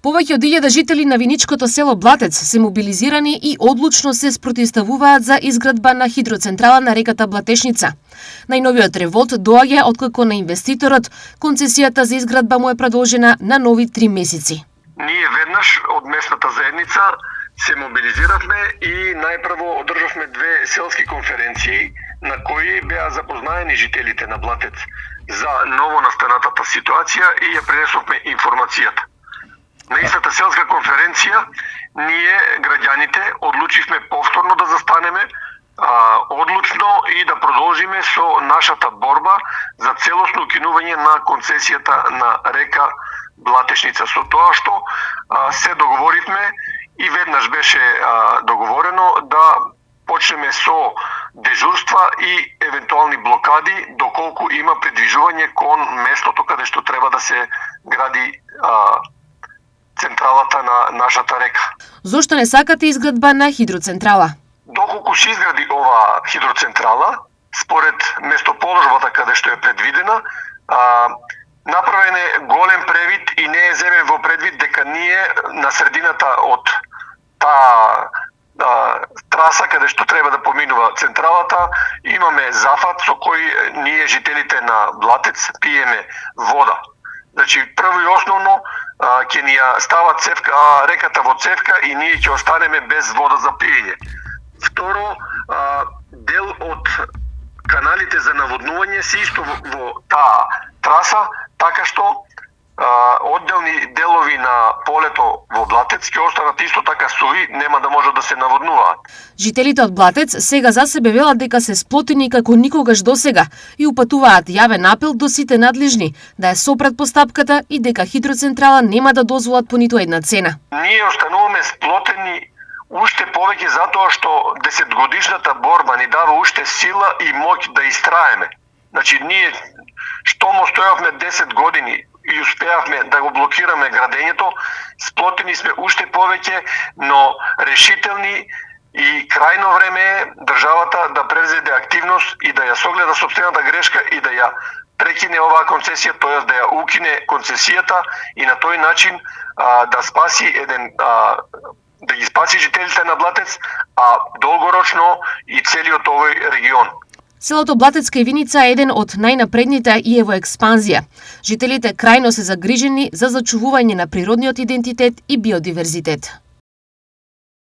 Повеќе од 1000 жители на виничкото село Блатец се мобилизирани и одлучно се спротивставуваат за изградба на хидроцентрала на реката Блатешница. Најновиот револт доаѓа откако на инвеститорот концесијата за изградба му е продолжена на нови 3 месеци. Ние веднаш од местната заедница се мобилизиравме и најпрво одржавме 2 селски конференции на кои беа запознаени жителите на Блатец за новонастанатата ситуација и ја пренесовме информацијата. На истата селска конференција ние граѓаните одлучивме повторно да застанеме одлучно и да продолжиме со нашата борба за целосно укинување на концесијата на река Блатешница. Со тоа што се договоривме и веднаш беше договорено да почнеме со дежурства и евентуални блокади доколку има придвижување кон местото каде што треба да се гради централата на нашата река. Зошто не сакате изградба на хидроцентрала? Доколку се изгради ова хидроцентрала, според местоположбата каде што е предвидена, направен е голем превид и не е земен во предвид дека ние на средината од таа траса каде што треба да поминува централата, имаме зафат со кој ние жителите на Блатец пиеме вода. Значи, прво и основно ќе ни ја става цевка, реката во цевка и ние ќе останеме без вода за пиење. Второ, дел од каналите за наводнување се исто во таа траса, така што одделни делови на полето во Блатец ќе останат исто така суви, нема да можат да се наводнуваат. Жителите од Блатец сега за себе велат дека се сплотени како никогаш досега и упатуваат јавен апел до сите надлежни да ја сопрат постапката и дека хидроцентрала нема да дозволат по ниту една цена. Ние остануваме сплотени уште повеќе затоа што 10-годишната борба ни дава уште сила и моќ да истраеме. Значи ние што му стојавме 10 години и успеавме да го блокираме градењето, сплотени сме уште повеќе, но решителни и крајно време е државата да превзеде активност и да ја согледа сопствената грешка и да ја прекине оваа концесија, тоест да ја укине концесијата и на тој начин да спаси да ги спаси жителите на Блатец, а долгорочно и целиот овој регион. Селото Блатецка Ивиница е еден од најнапредните и е во експанзија. Жителите крајно се загрижени за зачувување на природниот идентитет и биодиверзитет.